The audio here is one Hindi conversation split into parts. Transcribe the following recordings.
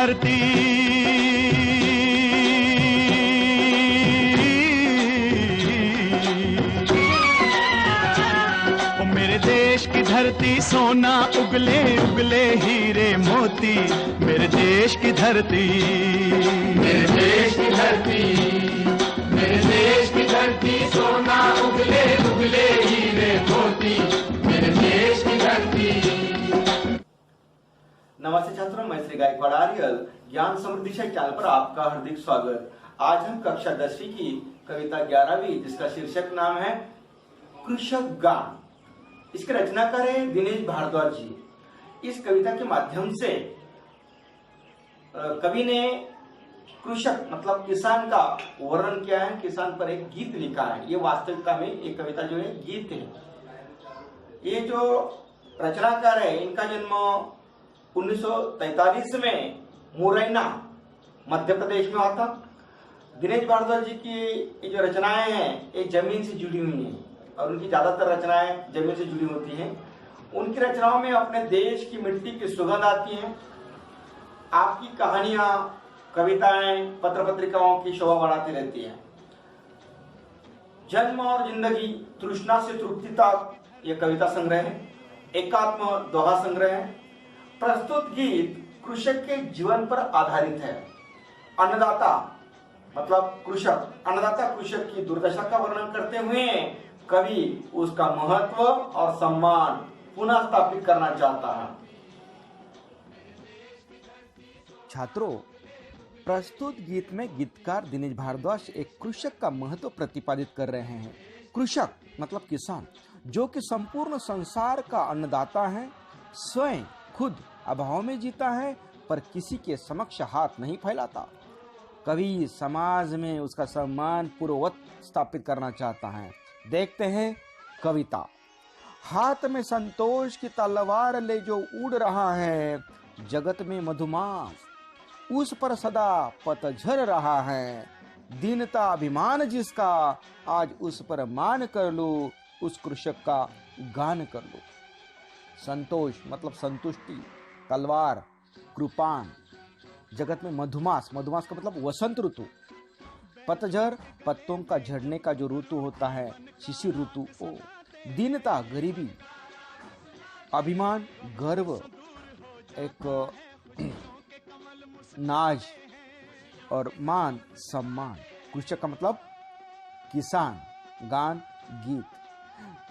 धरती, ओ मेरे देश की धरती सोना उगले उगले हीरे मोती, मेरे देश की धरती, मेरे देश की धरती, मेरे देश की धरती सोना उगले उगले हीरे मोती, मेरे देश की धरती। नमस्ते छात्रों, मैं श्री गायकवाड़ आर्यल ज्ञान समृद्धि चैनल पर आपका हार्दिक स्वागत। आज हम कक्षा 10वीं की कविता 11वीं जिसका शीर्षक नाम है कृषक गान, इसके रचनाकार है दिनेश भारद्वाज जी। इस कविता के माध्यम से कवि ने कृषक मतलब किसान का वर्णन किया है, किसान पर एक गीत लिखा है। ये वास्तविकता में एक कविता जो है गीत है। ये जो रचनाकार है इनका जन्म 1943 में मुरैना मध्य प्रदेश में हुआ था। दिनेश भारद्वाज जी की ये जो रचनाएं हैं ये जमीन से जुड़ी हुई हैं और उनकी ज्यादातर रचनाएं जमीन से जुड़ी होती हैं। उनकी रचनाओं में अपने देश की मिट्टी की सुगंध आती है। आपकी कहानियां, कविताएं पत्र पत्रिकाओं की शोभा बढ़ाती रहती है। जन्म और जिंदगी, तृष्णा से तृप्ति तक ये कविता संग्रह है। एकात्म दोहा संग्रह है। प्रस्तुत गीत कृषक के जीवन पर आधारित है। अन्नदाता मतलब कृषक, अन्नदाता कृषक की दुर्दशा का वर्णन करते हुए कवि उसका महत्व और सम्मान पुनः स्थापित करना चाहता है। छात्रों, प्रस्तुत गीत में गीतकार दिनेश भारद्वाज एक कृषक का महत्व प्रतिपादित कर रहे हैं। कृषक मतलब किसान, जो कि संपूर्ण संसार का अन्नदाता है, स्वयं खुद अभाव में जीता है पर किसी के समक्ष हाथ नहीं फैलाता। कवि समाज में उसका सम्मान पूर्ववत स्थापित करना चाहता है। देखते हैं कविता। हाथ में संतोष की तलवार ले जो उड़ रहा है, जगत में मधुमास उस पर सदा पतझर रहा है। दीनता अभिमान जिसका, आज उस पर मान कर लो, उस कृषक का गान कर लो। संतोष मतलब संतुष्टि, तलवार कृपान, जगत में मधुमास, मधुमास का मतलब वसंत ऋतु, पतझर पत्तों का झड़ने का जो ऋतु होता है, शिशिर ऋतु। ओ दीनता गरीबी, अभिमान गर्व, एक नाज और मान सम्मान। कृषक का मतलब किसान, गान गीत।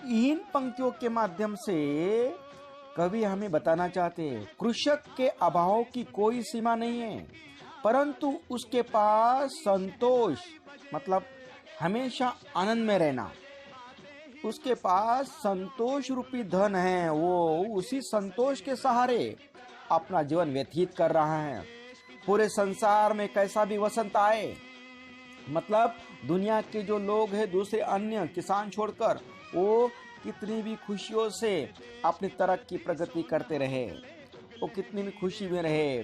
इन पंक्तियों के माध्यम से कवि हमें बताना चाहते हैं कृषक के अभाव की कोई सीमा नहीं है, परंतु उसके पास संतोष मतलब हमेशा आनंद में रहना, उसके पास संतोष रूपी धन है। वो उसी संतोष के सहारे अपना जीवन व्यतीत कर रहा है। पूरे संसार में कैसा भी वसंत आए, मतलब दुनिया के जो लोग हैं दूसरे अन्य किसान छोड़कर, वो कितनी भी खुशियों से अपनी तरक्की प्रगति करते रहे, वो कितनी भी खुशी में रहे,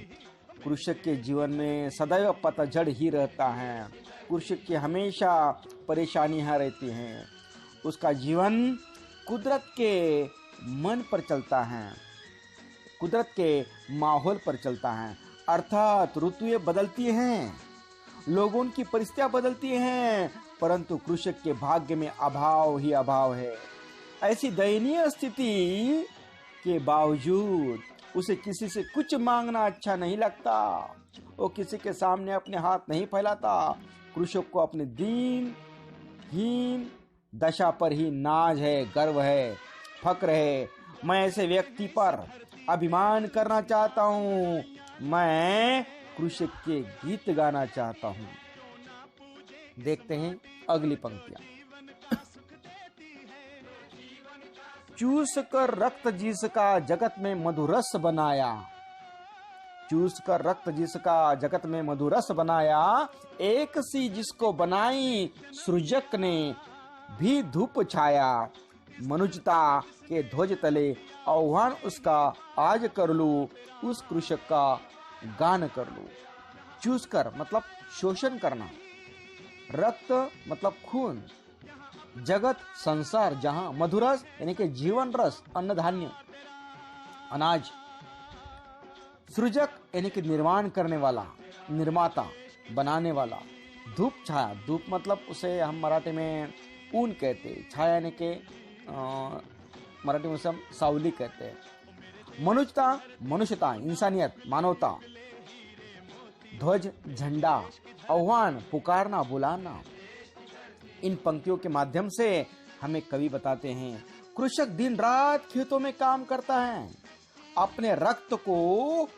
कृषक के जीवन में सदैव पतझड़ ही रहता है। कृषक की हमेशा परेशानियां रहती हैं। उसका जीवन कुदरत के मन पर चलता है, कुदरत के माहौल पर चलता है। अर्थात ऋतुएं बदलती हैं, लोगों की परिस्थितियां बदलती हैं, परंतु कृषक के भाग्य में अभाव ही अभाव है। ऐसी दयनीय स्थिति के बावजूद उसे किसी से कुछ मांगना अच्छा नहीं लगता। वो किसी के सामने अपने हाथ नहीं फैलाता। कृषक को अपने दीनहीन दशा पर ही नाज है, गर्व है, फक्र है। मैं ऐसे व्यक्ति पर अभिमान करना चाहता हूँ। मैं कृषक के गीत गाना चाहता हूँ। देखते हैं अगली पंक्तियां। चूस कर रक्त जिसका जगत में मधुरस बनाया, चूस कर रक्त जिसका जगत में मधुरस बनाया, एक सी जिसको बनाई सृजक ने भी धूप छाया। मनुजता के ध्वज तले आह्वान उसका आज कर लूं, उस कृषक का गान कर लूं। चूस कर मतलब शोषण करना, रक्त मतलब खून, जगत संसार जहां मधुरस यानी कि जीवन रस, अन्न धान्य, अनाज, सृजक यानी कि निर्माण करने वाला, निर्माता, बनाने वाला। धूप छाया, धूप मतलब उसे हम मराठी में ऊन कहते हैं, छाया यानी कि मराठी में उसे हम सावली कहते हैं। मनुष्यता, मनुष्यता, इंसानियत, मानवता। ध्वज, झंडा, आह्वान, पुकारना, बुलाना। इन पंक्तियों के माध्यम से हमें कवि बताते हैं, कृषक दिन रात खेतों में काम करता है, अपने रक्त को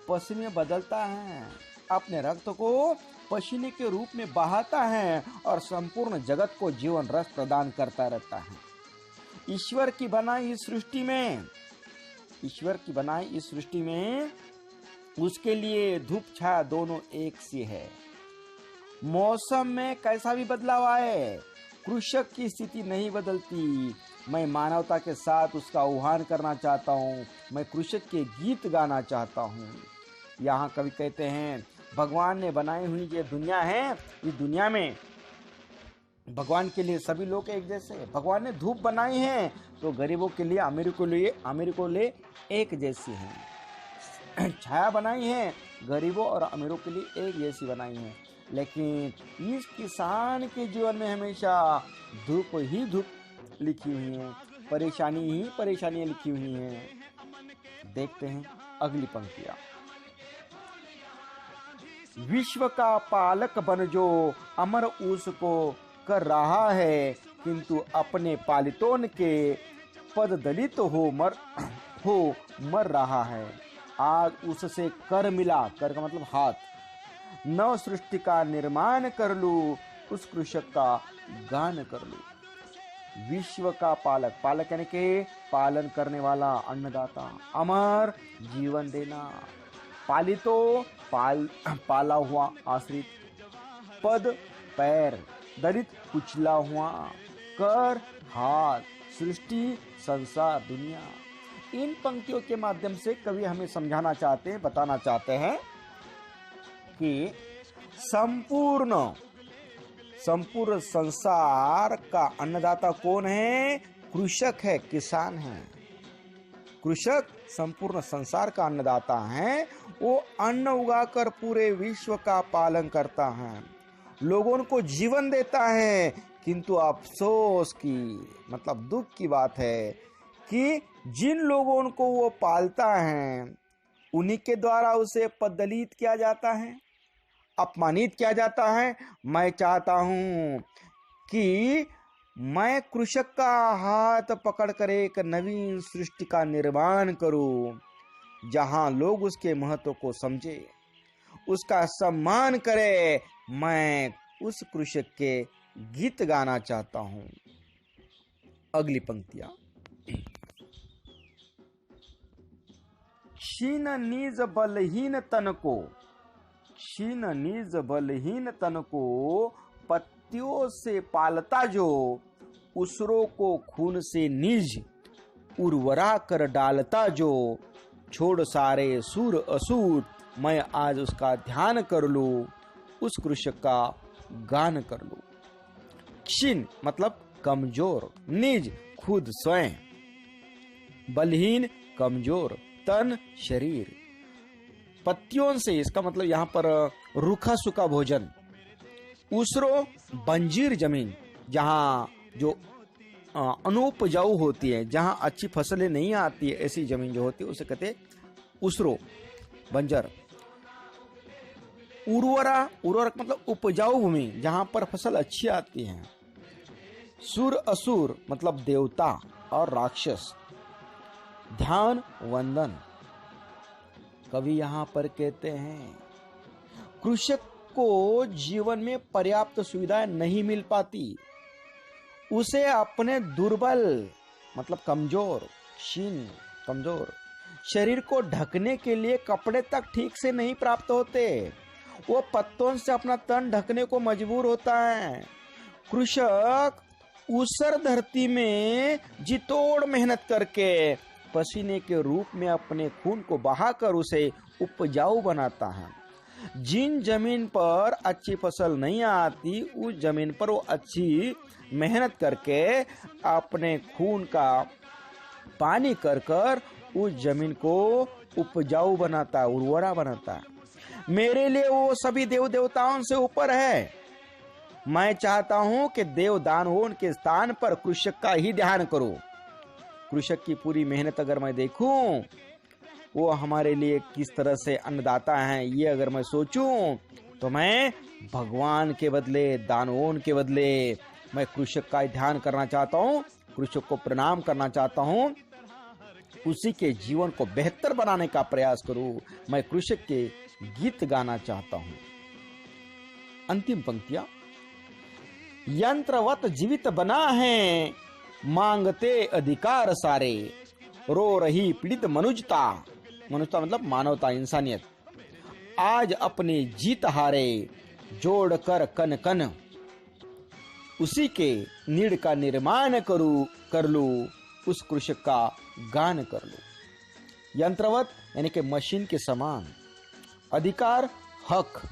पसीने में बदलता है, अपने रक्त को पसीने के रूप में बहाता है और संपूर्ण जगत को जीवन रस प्रदान करता रहता है। ईश्वर की बनाई इस सृष्टि में, ईश्वर की बनाई इस सृष्टि में उसके लिए धूप छाया दोनों एक सी है। मौसम में कैसा भी बदलाव आए, कृषक की स्थिति नहीं बदलती। मैं मानवता के साथ उसका आह्वान करना चाहता हूँ, मैं कृषक के गीत गाना चाहता हूँ। यहाँ कवि कहते हैं, भगवान ने बनाई हुई ये दुनिया है, इस दुनिया में भगवान के लिए सभी लोग एक जैसे। भगवान ने धूप बनाई है तो गरीबों के लिए, अमीरों के लिए एक जैसी है। छाया बनाई है, गरीबों और अमीरों के लिए एक जैसी बनाई है। लेकिन इस किसान के जीवन में हमेशा धूप ही धूप लिखी हुई है, परेशानी ही परेशानियां लिखी हुई हैं। देखते हैं अगली पंक्तियां। विश्व का पालक बन जो अमर उसको कर रहा है, किंतु अपने पालितों के पद दलित हो मर रहा है। आज उससे कर मिला, कर का मतलब हाथ, नव सृष्टि का निर्माण कर लूं, उस कृषक का गान कर लूं। विश्व का पालक, पालक यानी कि पालन करने वाला, अन्नदाता। अमर, जीवन देना। पालितो, पाला हुआ, आश्रित। पद, पैर। दलित, कुचला हुआ। कर, हाथ। सृष्टि, संसार, दुनिया। इन पंक्तियों के माध्यम से कवि हमें समझाना चाहते हैं, बताना चाहते हैं कि संपूर्ण संसार का अन्नदाता कौन है? कृषक है, किसान है। कृषक संपूर्ण संसार का अन्नदाता है। वो अन्न उगाकर पूरे विश्व का पालन करता है, लोगों को जीवन देता है। किंतु अफसोस की, मतलब दुख की बात है कि जिन लोगों को वो पालता है, उन्हीं के द्वारा उसे पददलित किया जाता है, अपमानित किया जाता है। मैं चाहता हूं कि मैं कृषक का हाथ पकड़कर एक नवीन सृष्टि का निर्माण करूं, जहां लोग उसके महत्व को समझे, उसका सम्मान करे। मैं उस कृषक के गीत गाना चाहता हूं। अगली पंक्तियां। क्षीण निज बलहीन तन को पत्तियों से पालता जो, उसरों को खून से निज उर्वरा कर डालता जो। छोड़ सारे सूर असूर, मैं आज उसका ध्यान कर लूं, उस कृषक का गान कर लूं। क्षीण मतलब कमजोर, निज खुद स्वयं, बलहीन कमजोर, तन शरीर। पत्तियों से, इसका मतलब यहाँ पर रूखा सूखा भोजन। उसरो बंजीर जमीन, जहाँ जो अनुपजाऊ होती है, जहाँ अच्छी फसलें नहीं आती है, ऐसी जमीन जो होती है उसे कहते उसरो, बंजर। उर्वरक मतलब उपजाऊ भूमि, जहाँ पर फसल अच्छी आती है। सुर असुर मतलब देवता और राक्षस। ध्यान वंदन। कवि यहाँ पर कहते हैं, कृषक को जीवन में पर्याप्त सुविधाएं नहीं मिल पाती, उसे अपने दुर्बल मतलब कमजोर, क्षीण कमजोर शरीर को ढकने के लिए कपड़े तक ठीक से नहीं प्राप्त होते। वो पत्तों से अपना तन ढकने को मजबूर होता है। कृषक ऊसर धरती में जितोड़ मेहनत करके पसीने के रूप में अपने खून को बहाकर उसे उपजाऊ बनाता है। जिन जमीन पर अच्छी फसल नहीं आती, उस जमीन पर वो अच्छी मेहनत करके अपने खून का पानी कर कर उस जमीन को उपजाऊ बनाता है, उर्वरा बनाता है। मेरे लिए वो सभी देव देवताओं से ऊपर है। मैं चाहता हूं कि देव दानवों के स्थान पर कृषक का ही ध्यान करो। कृषक की पूरी मेहनत अगर मैं देखूं, वो हमारे लिए किस तरह से अन्नदाता हैं, ये अगर मैं सोचूं, तो मैं भगवान के बदले, दानवों के बदले मैं कृषक का ध्यान करना चाहता हूं, कृषक को प्रणाम करना चाहता हूं, उसी के जीवन को बेहतर बनाने का प्रयास करूं। मैं कृषक के गीत गाना चाहता हूं। अंतिम पंक्तियां, यंत्रवत जीवित बना है, मांगते अधिकार सारे, रो रही पीड़ित मनुष्यता। मनुष्यता मतलब मानवता, इंसानियत। आज अपनी जीत हारे, जोड़कर कन कन, उसी के नीड़ का निर्माण कर लू, उस कृषक का गान कर लू। यंत्रवत यानी कि मशीन के समान, अधिकार हक,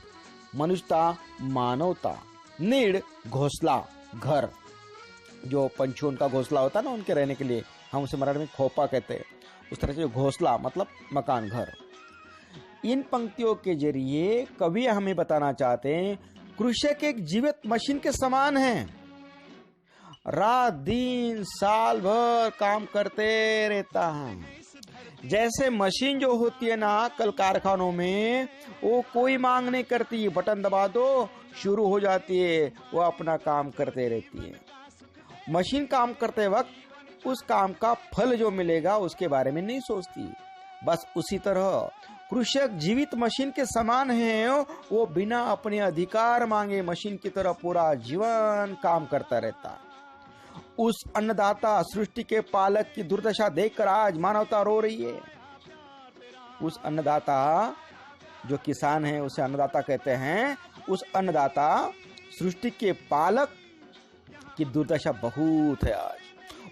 मनुष्यता मानवता, नीड़ घोंसला घर, जो पंछियों का घोंसला होता है ना उनके रहने के लिए, हम उसे मराठी में खोपा कहते हैं, उस तरह से घोंसला मतलब मकान घर। इन पंक्तियों के जरिए कवि हमें बताना चाहते हैं कृषक एक जीवित मशीन के समान है। रात दिन साल भर काम करते रहता है। जैसे मशीन जो होती है ना कल कारखानों में, वो कोई मांग नहीं करती, बटन दबा दो शुरू हो जाती है, वो अपना काम करते रहती है। मशीन काम करते वक्त उस काम का फल जो मिलेगा उसके बारे में नहीं सोचती। बस उसी तरह कृषक जीवित मशीन के समान है, वो बिना अपने अधिकार मांगे मशीन की तरह पूरा जीवन काम करता रहता है। उस अन्नदाता सृष्टि के पालक की दुर्दशा देखकर आज मानवता रो रही है। उस अन्नदाता जो किसान है उसे अन्नदाता कहते हैं। उस अन्नदाता सृष्टि के पालक की दुर्दशा बहुत है आज।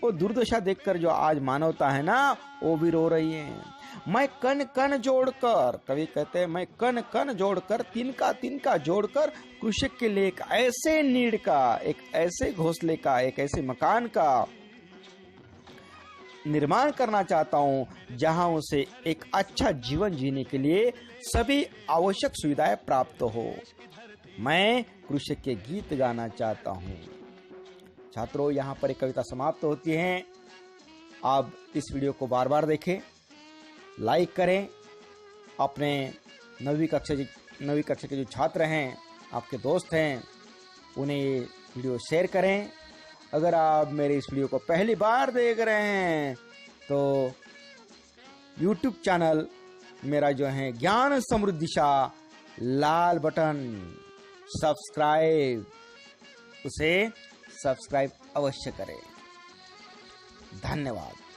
वो दुर्दशा देखकर जो आज मानवता है ना, वो भी रो रही है। मैं कन कन जोड़कर, कवि कहते हैं मैं कन कन जोड़कर, तिनका जोड़कर कृषक के लिए एक ऐसे नीड़ का, एक ऐसे घोंसले का, एक ऐसे मकान का निर्माण करना चाहता हूं जहां उसे एक अच्छा जीवन जीने के लिए सभी आवश्यक सुविधाएं प्राप्त हो। मैं कृषक के गीत गाना चाहता हूं। छात्रों, यहाँ पर एक कविता समाप्त होती है। आप इस वीडियो को बार बार देखें, लाइक करें, अपने 9वीं कक्षा के जो छात्र हैं, आपके दोस्त हैं, उन्हें ये वीडियो शेयर करें। अगर आप मेरे इस वीडियो को पहली बार देख रहे हैं तो YouTube चैनल मेरा जो है ज्ञान समृद्धि दिशा, लाल बटन सब्सक्राइब, उसे सब्सक्राइब अवश्य करें। धन्यवाद।